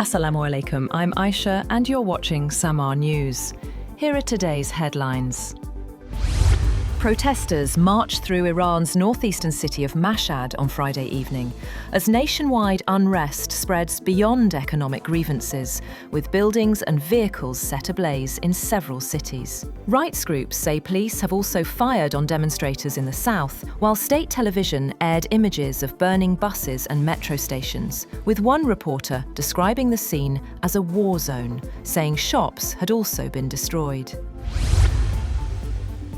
Assalamu alaikum, I'm Aisha and you're watching Samar News. Here are today's headlines. Protesters marched through Iran's northeastern city of Mashhad on Friday evening as nationwide unrest spreads beyond economic grievances, with buildings and vehicles set ablaze in several cities. Rights groups say police have also fired on demonstrators in the south, while state television aired images of burning buses and metro stations, with one reporter describing the scene as a war zone, saying shops had also been destroyed.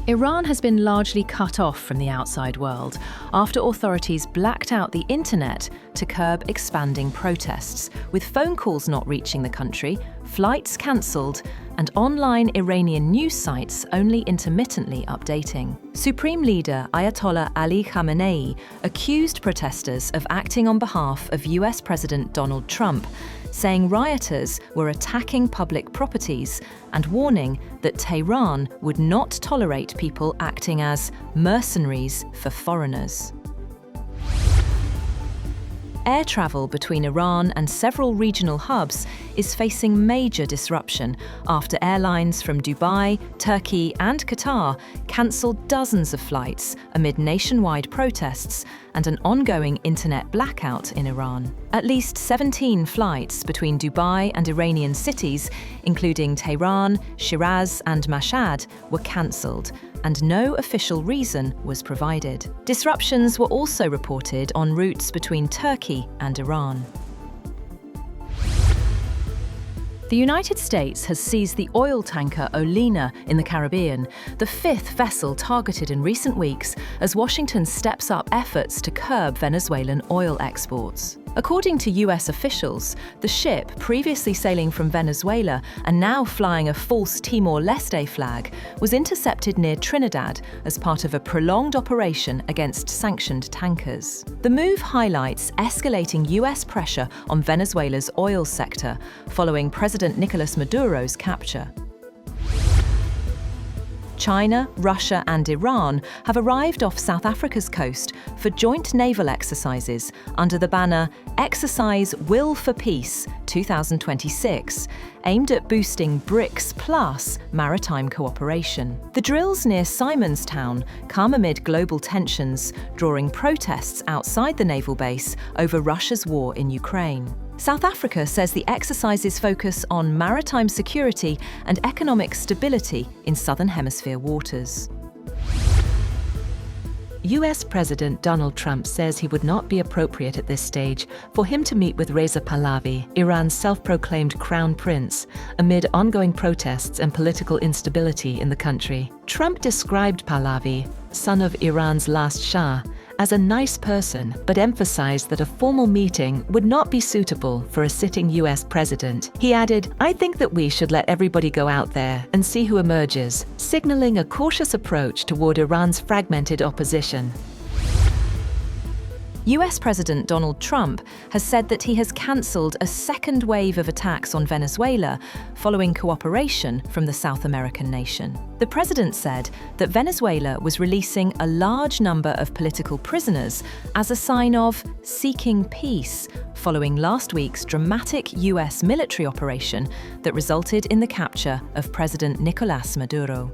Iran has been largely cut off from the outside world after authorities blacked out the internet to curb expanding protests, with phone calls not reaching the country, flights cancelled, and online Iranian news sites only intermittently updating. Supreme Leader Ayatollah Ali Khamenei accused protesters of acting on behalf of US President Donald Trump, saying rioters were attacking public properties and warning that Tehran would not tolerate people acting as mercenaries for foreigners. Air travel between Iran and several regional hubs is facing major disruption after airlines from Dubai, Turkey and Qatar cancelled dozens of flights amid nationwide protests and an ongoing internet blackout in Iran. At least 17 flights between Dubai and Iranian cities, including Tehran, Shiraz and Mashhad, were cancelled, and no official reason was provided. Disruptions were also reported on routes between Turkey and Iran. The United States has seized the oil tanker Olina in the Caribbean, the fifth vessel targeted in recent weeks as Washington steps up efforts to curb Venezuelan oil exports. According to US officials, the ship, previously sailing from Venezuela and now flying a false Timor-Leste flag, was intercepted near Trinidad as part of a prolonged operation against sanctioned tankers. The move highlights escalating US pressure on Venezuela's oil sector following President Nicolas Maduro's capture. China, Russia and Iran have arrived off South Africa's coast for joint naval exercises under the banner Exercise Will for Peace 2026, aimed at boosting BRICS Plus maritime cooperation. The drills near Simonstown come amid global tensions, drawing protests outside the naval base over Russia's war in Ukraine. South Africa says the exercises focus on maritime security and economic stability in Southern Hemisphere waters. US President Donald Trump says he would not be appropriate at this stage for him to meet with Reza Pahlavi, Iran's self-proclaimed crown prince, amid ongoing protests and political instability in the country. Trump described Pahlavi, son of Iran's last Shah, as a nice person, but emphasized that a formal meeting would not be suitable for a sitting US president. He added, "I think that we should let everybody go out there and see who emerges," signaling a cautious approach toward Iran's fragmented opposition. US President Donald Trump has said that he has cancelled a second wave of attacks on Venezuela following cooperation from the South American nation. The president said that Venezuela was releasing a large number of political prisoners as a sign of seeking peace following last week's dramatic US military operation that resulted in the capture of President Nicolas Maduro.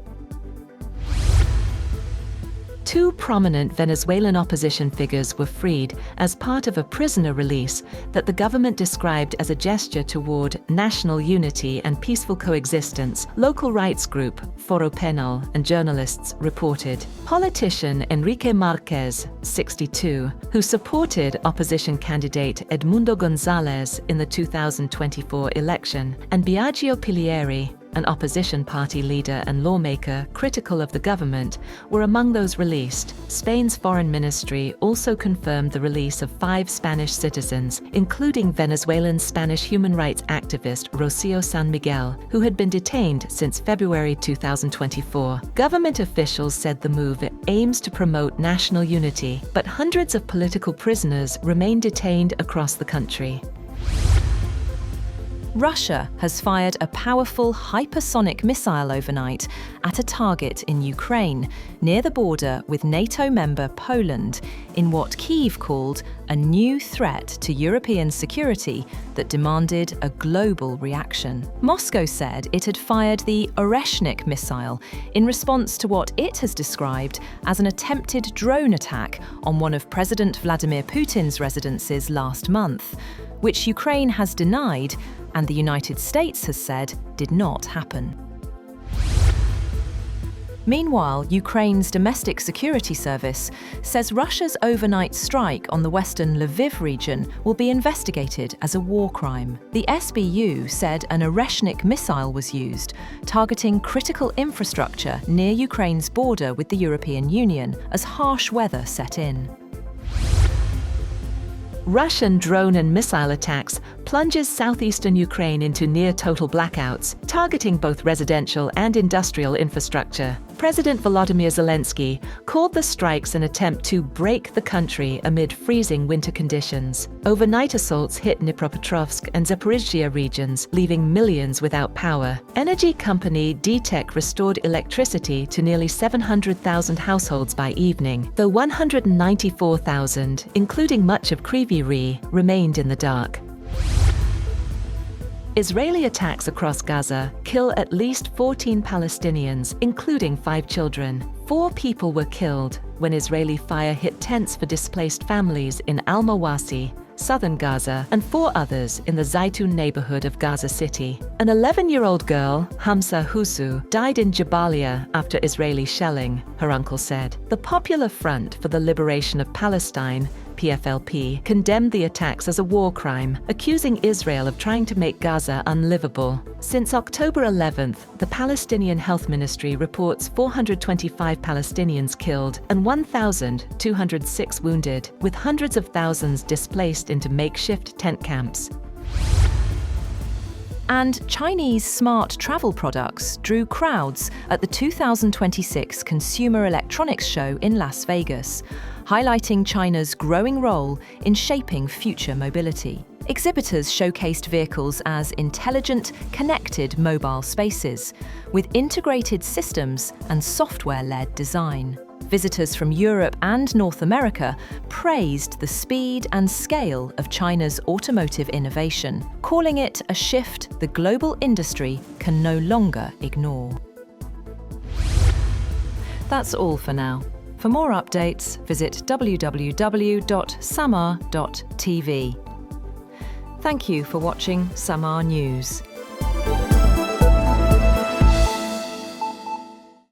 Two prominent Venezuelan opposition figures were freed as part of a prisoner release that the government described as a gesture toward national unity and peaceful coexistence, local rights group Foro Penal and journalists reported. Politician Enrique Marquez, 62, who supported opposition candidate Edmundo González in the 2024 election, and Biagio Pilieri, an opposition party leader and lawmaker critical of the government, were among those released. Spain's foreign ministry also confirmed the release of 5 Spanish citizens, including Venezuelan Spanish human rights activist Rocío San Miguel, who had been detained since February 2024. Government officials said the move aims to promote national unity, but hundreds of political prisoners remain detained across the country. Russia has fired a powerful hypersonic missile overnight at a target in Ukraine, near the border with NATO member Poland, in what Kyiv called a new threat to European security that demanded a global reaction. Moscow said it had fired the Oreshnik missile in response to what it has described as an attempted drone attack on one of President Vladimir Putin's residences last month, which Ukraine has denied and the United States has said did not happen. Meanwhile, Ukraine's domestic security service says Russia's overnight strike on the western Lviv region will be investigated as a war crime. The SBU said an Oreshnik missile was used, targeting critical infrastructure near Ukraine's border with the European Union as harsh weather set in. Russian drone and missile attacks plunges southeastern Ukraine into near-total blackouts, targeting both residential and industrial infrastructure. President Volodymyr Zelensky called the strikes an attempt to break the country amid freezing winter conditions. Overnight assaults hit Dnipropetrovsk and Zaporizhzhia regions, leaving millions without power. Energy company DTEK restored electricity to nearly 700,000 households by evening, though 194,000, including much of Kryvyi Rih, remained in the dark. Israeli attacks across Gaza kill at least 14 Palestinians, including 5 children. 4 people were killed when Israeli fire hit tents for displaced families in Al-Mawasi, southern Gaza, and 4 others in the Zaytun neighborhood of Gaza City. An 11-year-old girl, Hamza Husu, died in Jabalia after Israeli shelling, her uncle said. The Popular Front for the Liberation of Palestine, PFLP, condemned the attacks as a war crime, accusing Israel of trying to make Gaza unlivable. Since October 11th, the Palestinian Health Ministry reports 425 Palestinians killed and 1,206 wounded, with hundreds of thousands displaced into makeshift tent camps. And Chinese smart travel products drew crowds at the 2026 Consumer Electronics Show in Las Vegas, highlighting China's growing role in shaping future mobility. Exhibitors showcased vehicles as intelligent, connected mobile spaces, with integrated systems and software-led design. Visitors from Europe and North America praised the speed and scale of China's automotive innovation, calling it a shift the global industry can no longer ignore. That's all for now. For more updates, visit www.samar.tv. Thank you for watching Samar News.